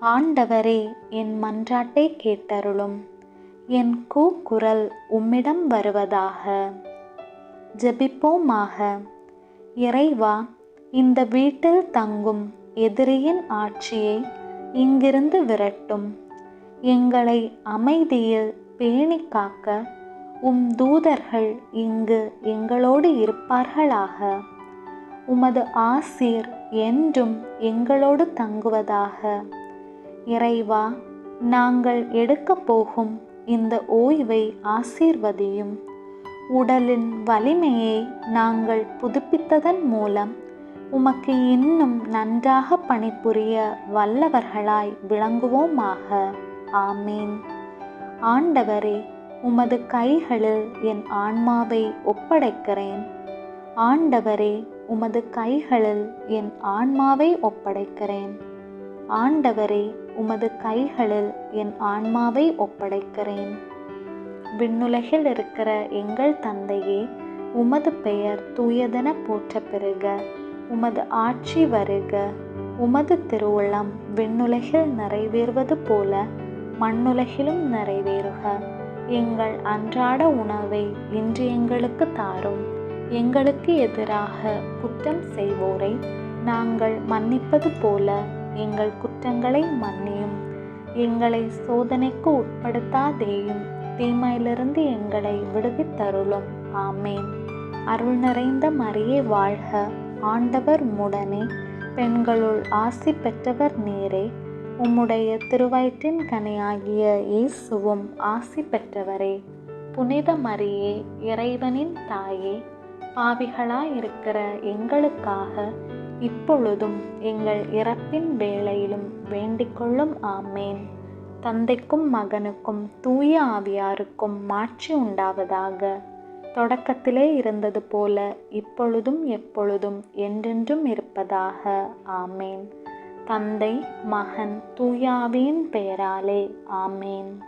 ஆண்டவரே, என் மன்றாட்டை கேட்டருளும். என் கூக்குரல் உம்மிடம் வருவதாக. ஜெபிப்போமாக. இறைவா, இந்த வீட்டில் தங்கும் எதிரியின் ஆட்சியை இங்கிருந்து விரட்டும். எங்களை அமைதியில் பேணி காக்க உம் தூதர்கள் இங்கு எங்களோடு இருப்பார்களாக. உமது ஆசீர் என்றும் எங்களோடு தங்குவதாக. இறைவா, நாங்கள் எடுக்கப் போகும் இந்த ஓய்வை ஆசீர்வதியும். உடலின் வலிமையை நாங்கள் புதுப்பித்ததன் மூலம் உமக்கு இன்னும் நன்றாக பணிபுரிய வல்லவர்களாய் விளங்குவோமாக. ஆமீன். ஆண்டவரே, உமது கைகளில் என் ஆன்மாவை ஒப்படைக்கிறேன். ஆண்டவரே, உமது கைகளில் என் ஆன்மாவை ஒப்படைக்கிறேன். ஆண்டவரே, உமது கைகளில் என் ஆன்மாவை ஒப்படைக்கிறேன். விண்ணுலகில் இருக்கிற எங்கள் தந்தையே, உமது பெயர் தூயதென போற்ற பெறுக. உமது ஆட்சி வருக. உமது திருவுளம் விண்ணுலகில் நிறைவேறுவது போல மண்ணுலகிலும் நிறைவேறுக. எங்கள் அன்றாட உணவை இன்று எங்களுக்கு தாரும். எங்களுக்கு எதிராக குற்றம் செய்வோரை நாங்கள் மன்னிப்பது போல எங்கள் குற்றங்களை மன்னியும். எங்களை சோதனைக்கு உட்படுத்தாதேயும், தீமையிலிருந்து எங்களை விடுவித்தருளும். ஆமேன். அருள் நிறைந்த மரியே வாழ்க. ஆண்டவர் உம்முடனே, பெண்களுள் ஆசி பெற்றவர் நீரே. உம்முடைய திருவயிற்றின் கனியாகிய இயேசுவும் ஆசி பெற்றவரே. புனித மரியே, இறைவனின் தாயே, பாவிகளாயிருக்கிற எங்களுக்காக இப்பொழுதும் எங்கள் இறப்பின் வேளையிலும் வேண்டிக்கொள்ளும். ஆமேன். தந்தைக்கும் மகனுக்கும் தூய ஆவியாருக்கும் மாட்சி உண்டாவதாக. தொடக்கத்திலே இருந்தது போல இப்பொழுதும் எப்பொழுதும் என்றென்றும் இருப்பதாக. ஆமேன். தந்தை, மகன், தூய ஆவியின் பெயராலே. ஆமேன்.